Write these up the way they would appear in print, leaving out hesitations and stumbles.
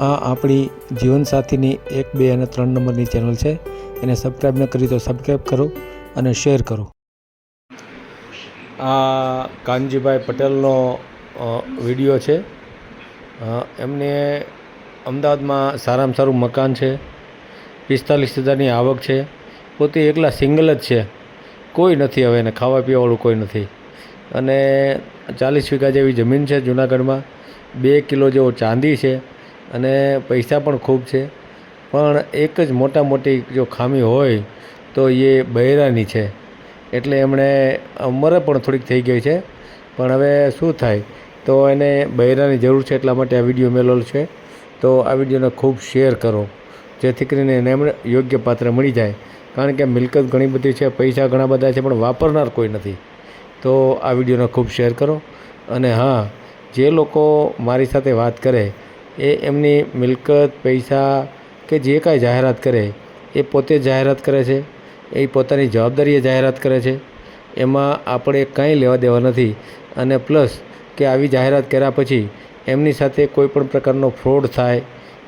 આ આપણી જીવનસાથીની 1, 2 અને 3 નંબરની ચેનલ છે. એને સબસ્ક્રાઈબ ન કરી તો સબસ્ક્રાઈબ કરો અને શેર કરો. આ કાનજીભાઈ પટેલનો વિડીયો છે. એમને અમદાવાદમાં સારામાં સારું મકાન છે, 45,000ની આવક છે, પોતે એકલા સિંગલ જ છે, કોઈ નથી હવે એને ખાવા પીવાવાળું કોઈ નથી. અને 40 વીઘા જેવી જમીન છે જુનાગઢમાં, 2 કિલો જેવો ચાંદી છે અને પૈસા પણ ખૂબ છે. પણ એક જ મોટી જો ખામી હોય તો એ બૈરાની છે. એટલે એમણે ઉંમરે પણ થોડીક થઈ ગઈ છે, પણ હવે શું થાય તો એને બૈરાની જરૂર છે, એટલા માટે આ વિડીયો મેલેલો છે. તો આ વિડીયોને ખૂબ શેર કરો જેથી કરીને એને એમણે યોગ્ય પાત્ર મળી જાય. કારણ કે મિલકત ઘણી બધી છે, પૈસા ઘણા બધા છે, પણ વાપરનાર કોઈ નથી. તો આ વિડીયોને ખૂબ શેર કરો. અને હા, જે લોકો મારી સાથે વાત કરે એ એમની મિલકત, પૈસા કે જે કાંઈ જાહેરાત કરે એ પોતે જાહેરાત કરે છે, એ પોતાની જવાબદારીએ જાહેરાત કરે છે. એમાં આપણે કાંઈ લેવા દેવા નથી. અને પ્લસ કે આવી જાહેરાત કર્યા પછી એમની સાથે કોઈ પણ પ્રકારનો ફ્રોડ થાય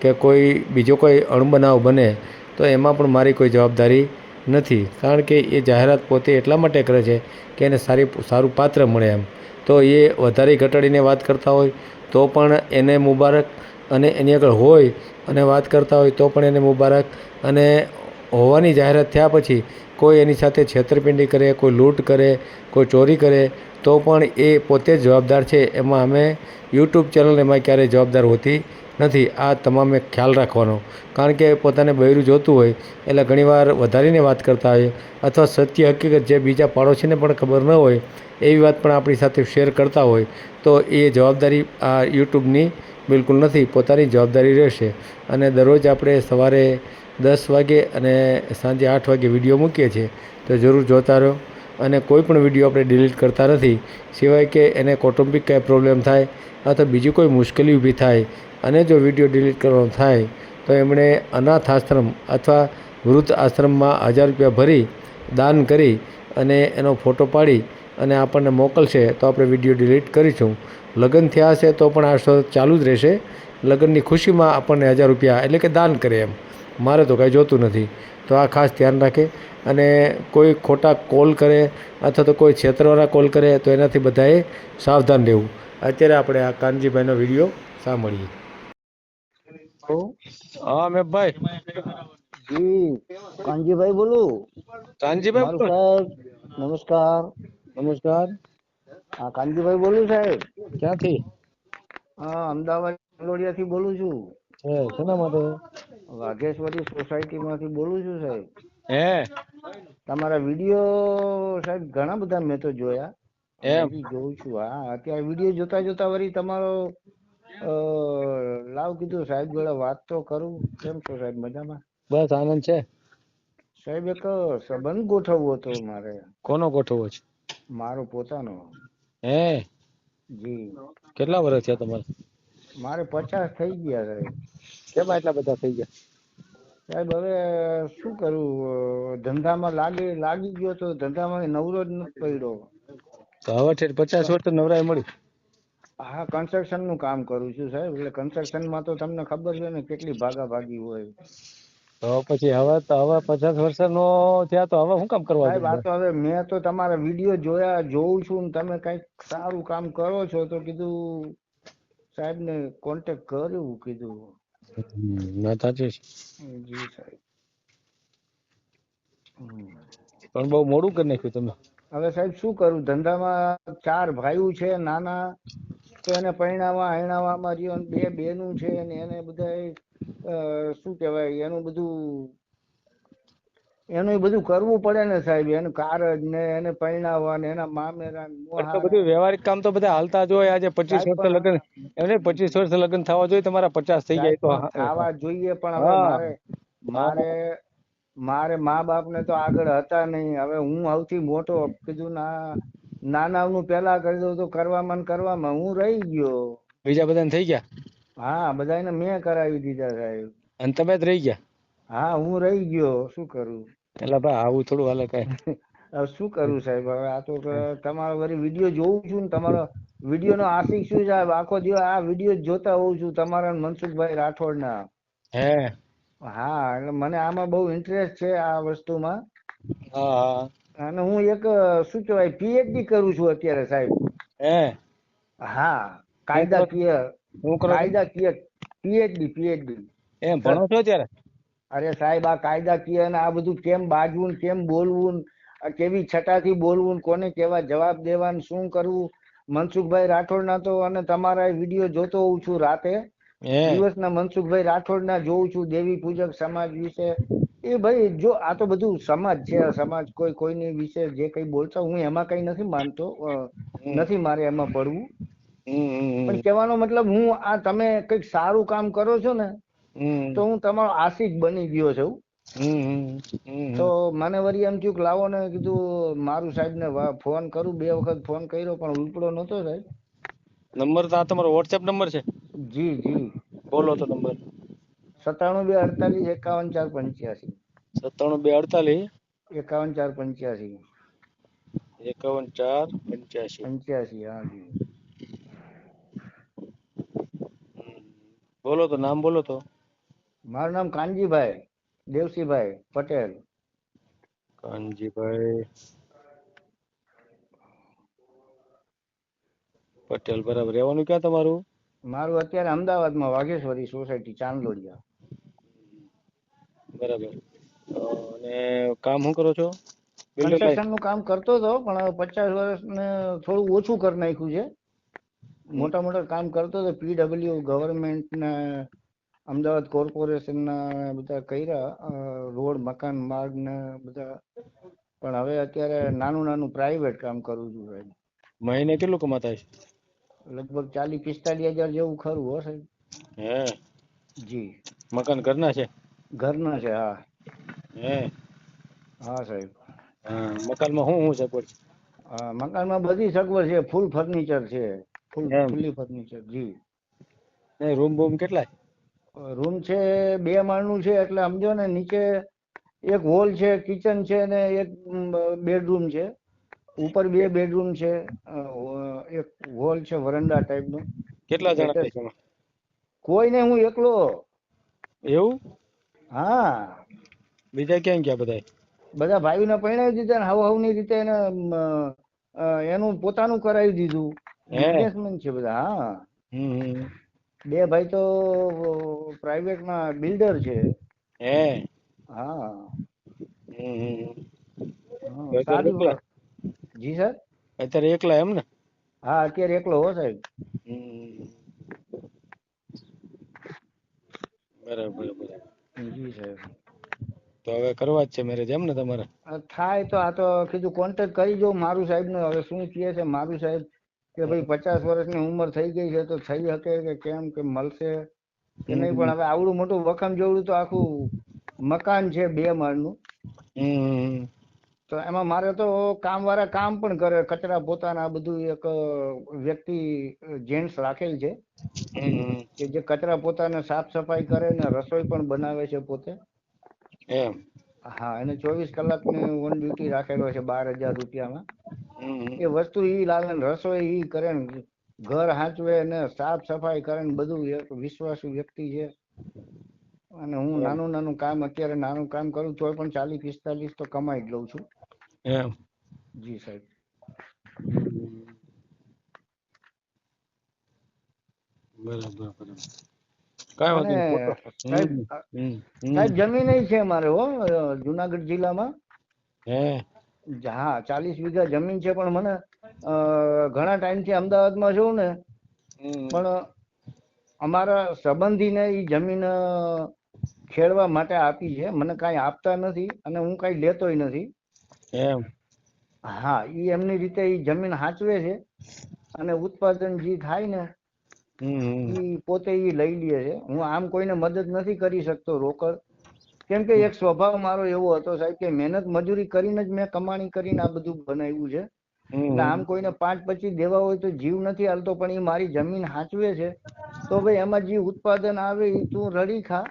કે કોઈ બીજો કોઈ અણબનાવ બને તો એમાં પણ મારી કોઈ જવાબદારી નથી. કારણ કે એ જાહેરાત પોતે એટલા માટે કરે છે કે એને સારું પાત્ર મળે એમ. તો એ વધારે ઘટાડીને વાત કરતા હોય તો પણ એને મુબારક, અને એની આગળ હોય અને વાત કરતા હોય તો પણ એને મુબારક. અને હોવાની જાહેરાત થયા પછી કોઈ એની સાથે છેતરપિંડી કરે, કોઈ લૂંટ કરે, કોઈ ચોરી કરે તો પણ એ પોતે જ જવાબદાર છે. એમાં અમે યુટ્યુબ ચેનલ એમાં ક્યારેય જવાબદાર હોતી નથી. આ તમામે ખ્યાલ રાખવાનો. કારણ કે પોતાને બૈરું જોતું હોય એટલે ઘણીવાર વધારીને વાત કરતા હોય, અથવા સત્ય હકીકત જે બીજા પાડોશીને પણ ખબર ન હોય એવી વાત પણ આપણી સાથે શેર કરતા હોય તો એ જવાબદારી આ યુટ્યુબની બિલકુલ નથી, પોતાની જવાબદારી રહેશે. અને દરરોજ આપણે સવારે 10 વાગે અને સાંજે 8 વાગે વિડીયો મૂકીએ છીએ, તો જરૂર જોતા રહો. અને કોઈ પણ વિડીયો આપણે ડિલીટ કરતા નથી, સિવાય કે એને કૌટુંબિક કાંઈ પ્રોબ્લેમ થાય અથવા બીજી કોઈ મુશ્કેલી ઊભી થાય અને જો વિડીયો ડિલીટ કરવાનો થાય તો એમણે અનાથ આશ્રમ અથવા વૃદ્ધ આશ્રમમાં 1000 રૂપિયા ભરી દાન કરી અને એનો ફોટો પાડી અને આપણને મોકલશે તો આપણે વિડીયો ડિલીટ કરીશું. લગ્ન થયા હશે તો પણ આ શો ચાલુ જ રહેશે. લગ્નની ખુશીમાં આપણને 1000 રૂપિયા એટલે કે દાન કરે એમ. મારે તો કાંઈ જોતું નથી. તો આ ખાસ ધ્યાન રાખે. અને કોઈ ખોટા કોલ કરે અથવા તો કોઈ છેતરવાળા કોલ કરે તો એનાથી બધાએ સાવધાન રહેવું. અત્યારે આપણે આ કાનજીભાઈનો વિડીયો સાંભળીએ. હા મેમભાઈ. જી કાનજીભાઈ બોલું. કાનજીભાઈ મારું બોલો. સાહેબ નમસ્કાર. નમસ્કાર. હા કાનજીભાઈ બોલું સાહેબ. ક્યાંથી? હા અમદાવાદ લોડિયા થી બોલું છું. શેના માટે? વાઘેશ્વરી સોસાયટી માંથી બોલું છું સાહેબ. હે તમારા વિડીયો સાહેબ ઘણા બધા મેં તો જોયા અને એમ હજી જોઉં છું. હા અત્યારે વિડીયો જોતા જોતા વળી તમારો લાવ કીધું સાહેબ જોડે વાત તો કરું. કેમ છો સાહેબ? મજામાં? બસ આનંદ છે સાહેબ એક સંબંધ ગોઠવવો હતો મારે. કોનો ગોઠવવો છે? મારો પોતાનો. હે જી કેટલા વર્ષ થયા તમારે? મારે 50 થઈ ગયા સાહેબ. કેમ એટલા બધા થઈ ગયા? સાહેબ હવે શું કરું, ધંધામાં લાગી ગયો તો ધંધામાં નવરો જ નથી પડ્યો. તો હવે 50 વર્ષ તો નવરાઈ મળી. હા કન્સ્ટ્રક્શન નું કામ કરું છું સાહેબ. એટલે કન્સ્ટ્રક્શન માં તો તમને ખબર છે ને કેટલી ભાગાભાગી હોય. તો પછી હવે 50 વર્ષ નો થયા તો હવે શું કામ કરવા સાહેબ આ દો? તો હવે મેં તો તમારા વિડીયો જોઉં છું ને તમે કઈક સારું કામ કરો છો તો કીધું સાહેબ ને કોન્ટેક્ટ કર્યું કીધું. વાત સાચી છે. જી સાહેબ. પણ બહુ મોડું કરી નાખ્યું તમે. હવે સાહેબ શું કરું, ધંધામાં 4 ભાઈઓ છે નાના, તો એને પરણાવવા હણાવવામાં રહ્યો, 2 બેનું છે ને એને બધા શું કેવાય એનું બધું કરવું પડે ને સાહેબ. એનું કારજ ને એને પરણાવવા ને એના મામેરા પણ તો મોહારા. બધું વ્યવહારિક કામ તો બધા હાલતા જ હોય. આજે 25 સાહેબ વર્ષ પણ લગ્ન, એમને 25 વર્ષ લગ્ન થવા જોઈએ. તમારા 50 થઈ સાહેબ જાય તો પણ થવા જોઈએ. પણ હવે હા મારે મારે મારે મા બાપ ને તો આગળ હતા નહીં. હવે હું સૌથી મોટો કીધું નાના નું પેલા કરી દઉં તો કરવામાં હું રહી ગયો. બીજા બધાને થઈ ગયા હા બધાને મેં કરાવી દીધા સાહેબ. અને તમે જ રહી ગયા. હા હું રહી ગયો. શું કરું? એટલે ભાઈ આવું થોડું હાલે કાંઈ. હવે શું કરું સાહેબ? હવે આ તો તમારો વળી વિડીયો જોઉં છું ને, તમારો વિડીયો નો આશિક શું સાહેબ, આખો દિવસ આ વિડીયો જોતા હોઉં છું તમારા ને મનસુખભાઈ રાઠોડના. હે હા, એટલે મને આમાં બહુ ઇન્ટરેસ્ટ છે આ વસ્તુમાં. હા હા અને હું એક શું કહેવાય પીએચડી કરું છું અત્યારે સાહેબ. હે હા, શું કરો કાયદાકીય શું કરો છો કાયદાકીય પીએચડી. એમ સર, ભણો છો અત્યારે અરે સાહેબ આ કાયદાકીય ને આ બધું કેમ બાજવું ને કેમ બોલવું ને, આ કેવી છટાથી બોલવું ને, કોને કેવા જવાબ દેવા ને શું કરવું. મનસુખભાઈ રાઠોડના તો અને તમારા વિડીયો જોતો હોઉં છું રાતે હે દિવસના. મનસુખભાઈ રાઠોડના જોઉં છું, દેવી પૂજક સમાજ વિશે. એ ભાઈ જો આ તો બધું સમાજ છે, સમાજ કોઈ કોઈની વિશે જે કઈ બોલતા હું એમાં કઈ નથી માનતો, હમ નથી મારે એમાં પડવું. હમ પણ કહેવાનો મતલબ હું આ તમે કઈક સારું કામ કરો છો ને, હમ તો હું તમારો આશિક બની ગયો છું. હમ તો હમ મને વળી એમ થયું કે લાવો ને, કીધું મારું સાહેબ ને ફોન કરું. 2 વખત ફોન કર્યો પણ ઉપડો નતો સાહેબ. નંબર તો આ તમારો વોટ્સએપ નંબર છે? જી જી. બોલો તો નંબર. 97 2 48 51 4 85. 97 2 48 51 4 85. 51 4 85. 85, હા જી. બોલો તો, નામ બોલો તો. મારું નામ કાનજીભાઈ દેવસીભાઈ પટેલ. કાનજીભાઈ પટેલ, બરાબર. રહેવાનું ક્યાં તમારું? મારું અત્યારે અમદાવાદમાં વાઘેશ્વરી સોસાયટી ચાંદલોડિયા. બરાબર. અને કામ શું કરો છો? Builder line. કન્સ્ટ્રક્શન નું કામ કરતો હતો પણ હવે 50 વર્ષને થોડું ઓછું કરી નાખ્યું છે. મોટા મોટા કામ કરતો હતો, પીડબ્લ્યુ ગવર્મેન્ટ ને અમદાવાદ કોર્પોરેશન ના બધા કર્યા, રોડ મકાન માર્ગ ને બધા. પણ હવે અત્યારે નાનું નાનું પ્રાઇવેટ કામ કરું છું સાહેબ. મહિને કેટલું કમાતા હશે? લગભગ 40-45 હજાર જેવું ખરું હો સાહેબ. હે જી. મકાન ઘરના છે? ઘરના છે, હા. હે હા સાહેબ. હા, મકાનમાં શું છે બોલ? મકાનમાં બધી સગવડ છે, ફૂલ ફર્નિચર છે, એમ ફૂલી ફર્નિચર. જી. રૂમ બૂમ કેટલા? રૂમ છે 2 માળનું છે, એટલે સમજો ને નીચે એક હોલ છે, કિચન છે ને એક બેડરૂમ છે. ઉપર 2 બેડરૂમ છે, એક હોલ છે વરંડા ટાઈપ નું. કેટલા જણા એટેચ. છે એમાં? કોઈ ને, હું એકલો. એવું? હા. બીજા ક્યાં ગયા બધા? બધા ભાઈઓને પરણાવી દીધા ને હવની રીતે એને એનું પોતાનું કરાવી દીધું. હે બિઝનેસમેન છે બધા. હા. હમ 2 ભાઈ તો પ્રાઇવેટમાં બિલ્ડર છે. હે હા. હમ હા અત્યારે સારી. એકલા? જી સર. અત્યારે એકલા એમ ને? હા અત્યારે એકલો હો સાહેબ. હમ બરાબર બરાબર. જી સાહેબ. તો હવે કરવા જ છે મેરેજ એમ ને તમારે? થાય તો આ તો કીધું કોન્ટેક્ટ કરી જો મારું સાહેબ ને. હવે શું કહે છે મારું સાહેબ કે ભાઈ 50 વર્ષની ઉંમર થઈ ગઈ છે તો થઈ શકે કે કેમ કે મળશે કે નહીં. હમ પણ હવે આવડું મોટું વખમ જેવડું તો આખું મકાન છે 2 માળનું. હમ તો એમાં મારે તો કામ વાળા કામ પણ કરે, કચરા પોતાના બધું. એક વ્યક્તિ જેન્ટ્સ રાખેલ છે હમ કે જે કચરા પોતાને સાફ સફાઈ કરે ને રસોઈ પણ બનાવે છે પોતે. એમ. હા, એને 24 કલાકની ઓન ડ્યુટી રાખેલો છે 12,000 રૂપિયામાં. હમ એ વસ્તુ ઈ લાવે ને રસોઈ ઈ કરે ને ઘર હાંચવે ને સાફ સફાઈ કરે ને બધું. એક વિશ્વાસુ વ્યક્તિ છે. અને હું એમ નાનું નાનું કામ અત્યારે નાનું કામ કરું તોય પણ 40-45 તો કમાઈ જ લઉં છું. એમ. જી સાહેબ. બરાબર બરાબર. કઈ વાંધો અને નહીં ફોટો. સાહેબ સાહેબ જમીન છે મારે હો જુનાગઢ જિલ્લામાં. હે હા 40 વીઘા જમીન છે. પણ મને ઘણા ટાઈમ થી અમદાવાદમાં છું ને, પણ અમારા સંબંધીને ઈ જમીન ખેડવા માટે આપી છે. મને કઈ આપતા નથી અને હું કઈ લેતોય નથી. એમ. હા, ઈ એમની રીતે ઈ જમીન હાચવે છે અને ઉત્પાદન જે થાય ને ઈ પોતે ઈ લઈ લે છે. હું આમ કોઈને મદદ નથી કરી શકતો રોકડ. કેમ કે એક સ્વભાવ મારો એવો હતો સાહેબ કે મહેનત મજૂરી કરીને જ મેં કમાણી કરીને આ બધું બનાવ્યું છે. એટલે આમ કોઈને 5-25 દેવા હોય તો જીવ નથી હાલતો. પણ એ મારી જમીન હાચવે છે તો ભાઈ એમાં જે ઉત્પાદન આવે એ તું રડી ખા.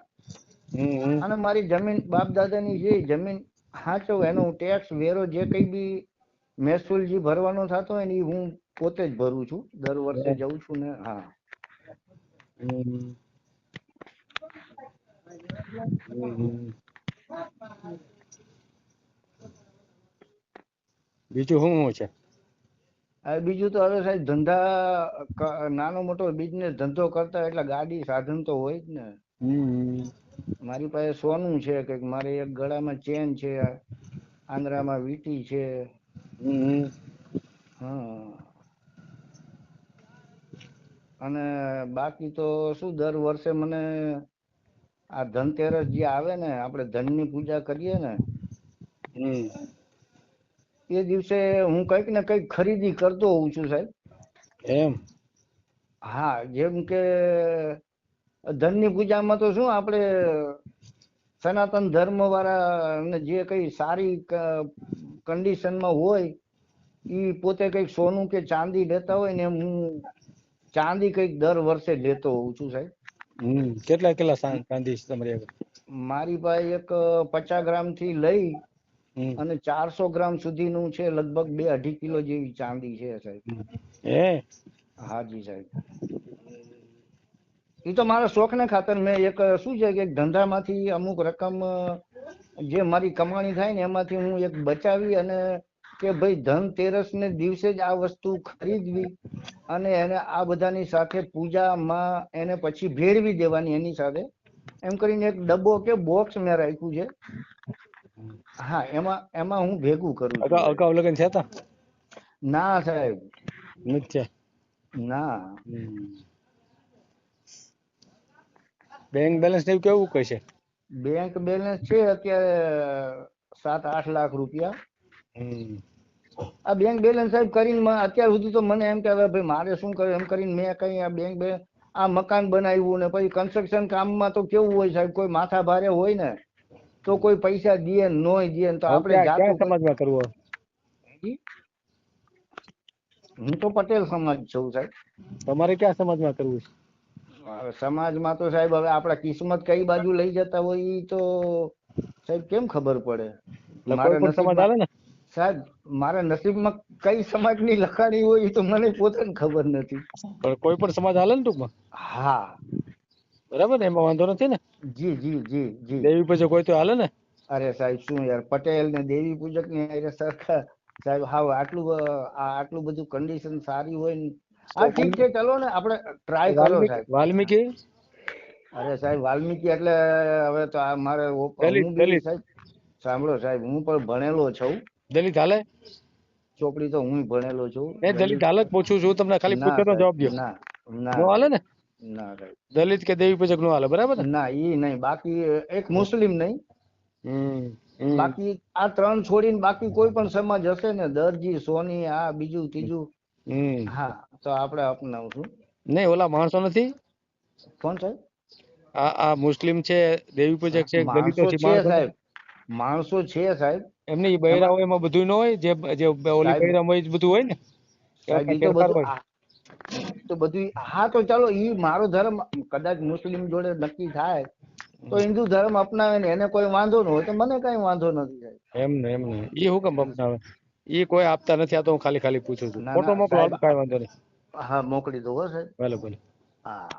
અને મારી જમીન બાપ દાદાની છે, જમીન હાચો એનો ટેક્સ વેરો જે કઈ બી મહેસૂલ જે ભરવાનો થતો હોય ને એ હું પોતે જ ભરું છું, દર વર્ષે જઉં છું ને. હા. બીજું શું છે? બીજું તો હવે સાહેબ ધંધા નાનો મોટો બિઝનેસ ધંધો કરતા એટલે ગાડી સાધન તો હોય જ ને. મારી પાસે સોનું છે કે મારે એક ગળામાં ચેન છે, આંદ્રામાં વીટી છે. હા. અને બાકી તો શું દર વર્ષે મને આ ધનતેરસ જે આવે ને આપણે ધનની પૂજા કરીએ ને એ દિવસે હું કઈક ને કઈક ખરીદી કરતો હોઉં છું સાહેબ. એમ? હા, જેમ કે ધનની પૂજામાં તો શું આપણે સનાતન ધર્મ વાળા જે કઈ સારી કન્ડિશનમાં હોય ઈ પોતે કઈક સોનું કે ચાંદી લેતા હોય ને હું ચાંદી કઈક દર વર્ષે લેતો હોઉં છું સાહેબ. કેટલા ચાંદી તમારી આગળ? મારી પાસે એક 50 ગ્રામ થી લઈ અને 400 ગ્રામ સુધીનું છે, લગભગ 2-2.5 કિલો જેવી ચાંદી છે સાહેબ. હાજી સાહેબ. એ તો મારા શોખને ખાતર મેં એક શું છે કે ધંધામાંથી અમુક રકમ જે મારી કમાણી થાય ને એમાંથી હું એક બચાવી અને કે ભાઈ ધનતેરસ ને દિવસે જ આ વસ્તુ ખરીદવી અને એને આ બધાની સાથે પૂજામાં એને પછી ભેળવી દેવાની એની સાથે, એમ કરીને એક ડબ્બો કે બોક્સ મેં રાખ્યું છે. હા, એમાં હું ભેગું કરું છું. અગાઉ લગન છે? ના સાહેબ, નથી. ના. બેંક બેલેન્સ એવું કેવું કઈ છે? બેંક બેલેન્સ છે અત્યારે 7-8 લાખ રૂપિયા. આ બેંક બેલેન્સ સાહેબ કરીને અત્યાર સુધી તો મને એમ કે ભાઈ મારે શું કર્યું એમ કરીને મેં કઈ આ બેંક બેલેન્સ આ મકાન બનાવ્યું ને પછી કન્સ્ટ્રક્શન કામમાં તો કેવું હોય સાહેબ, કોઈ માથા ભારે હોય ને તો કોઈ પૈસા દે નોય દે તો આપણે જાતું સમાજમાં કરવું? હું તો પટેલ સમાજ છું સાહેબ. તમારે ક્યાં સમાજમાં કરવું છે? સમાજમાં તો સાહેબ હવે આપણા કિસ્મત કઈ બાજુ લઈ જતા હોય ઈ તો સાહેબ કેમ ખબર પડે? મારા નસીબમાં સાહેબ, મારા નસીબમાં કઈ સમાજની લખાણી હોય તો મને પોતે ખબર નથી. પણ કોઈ પણ સમાજ હાલે ને ટૂંકમાં? હા. બરાબર ને, એમાં વાંધો નથી ને? જી જી જી જી. દેવી પૂજક કોઈ તો હાલે ને? અરે સાહેબ શું યાર, પટેલ ને દેવી પૂજક ની સરખા સાહેબ હાવ આટલું બધું કન્ડિશન સારી હોય ને. હા ઠીક છે, ચલો ને આપણે ટ્રાય કરો સાહેબ. વાલ્મીકી? અરે સાહેબ વાલ્મીકી એટલે હવે તો આ મારે સાહેબ સાંભળો સાહેબ, હું પણ ભણેલો છું. દલિત હાલે? ચોપડી તો હું ભણેલો છું. દલિત હાલે પૂછું છું તમને, ખાલી પૂછવાનો જવાબ દો. ના ના નો હાલે ને? ના સાહેબ. દલિત કે દેવી પૂજક નો હાલે, બરાબર ને? ના ઈ નહીં, બાકી એક મુસ્લિમ નહીં, બાકી આ ત્રણ છોડીને બાકી કોઈ પણ સમાજ હશે ને, દરજી, સોની, આ બીજું ત્રીજું, હા તો આપણે અપનાવશું. નહીં ઓલા માણસો નથી? કોણ સાહેબ? આ મુસ્લિમ છે, દેવી પૂજક છે, માણસો છે સાહેબ, માણસો છે સાહેબ. એમની બૈરા હોય એમાં બધું ન હોય, જે ઓલી બૈરા હોય બધું હોય ને સાહેબ? ઈ તો બધું તો બધું. હા તો ચાલો, ઈ મારો ધર્મ કદાચ મુસ્લિમ જોડે નક્કી થાય તો હિન્દુ ધર્મ અપનાવે ને એને કોઈ વાંધો ન હોય તો મને કઈ વાંધો નથી સાહેબ. એમ ને ઈ હું કેમ અપનાવે? ઈ કોઈ આપતા નથી, આ તો હું ખાલી પૂછું છું. ફોટો મોકલો, કઈ વાંધો નહીં. હા મોકલી દો સાહેબ. ભલે. હા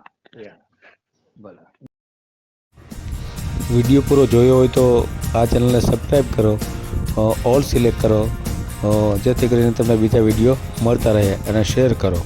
ભલે. વિડીયો પૂરો જોયો હોય તો આ ચેનલને સબસ્ક્રાઈબ કરો, ઓલ સિલેક્ટ કરો, જેથી કરીને તમને બીજા વિડીયો મળતા રહે, અને શેર કરો.